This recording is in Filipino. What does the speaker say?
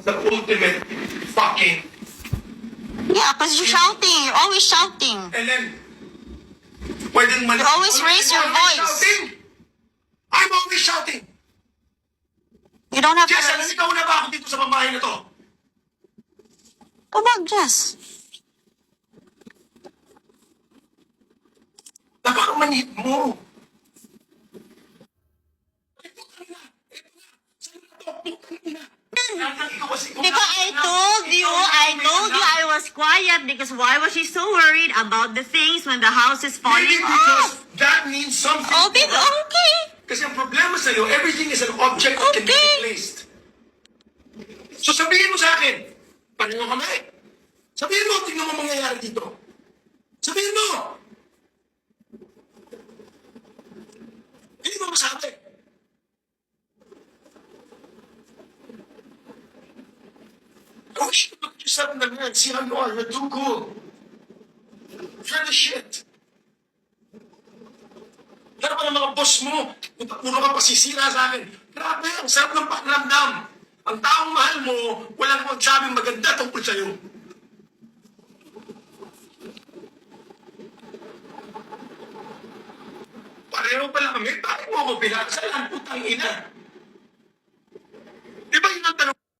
the ultimate fucking... Yeah, because you're shouting. You're always shouting. Ellen, pwedeng You always raise your voice. Shouting. I'm always shouting. You don't have to Jess, raise... ikaw na ba ako dito sa babae na to? Wag, Jess. Napakamanhid mo. Because I told you I was quiet because why was she so worried about the things when the house is falling Maybe off? because that means something. Oh, babe, okay. Kasi ang problema sa'yo, everything is an object that can be Okay. replaced. So sabihin mo sa akin, paano kami? Sabihin mo, tingnan mo mangyayari dito. Sabihin mo! Hindi mo masabi. I wish you look at yourself in the mirror and see how you are. You're too cool. You're the shit. Pero pa ng mga boss mo, puro ka pasisira sa akin. Grabe, ang sarap ng pakiramdam. Ang taong mahal mo, walang magsabing maganda tungkol sa'yo. Pareho pala kami, bakit mo ako pinakasalan? Putang ina.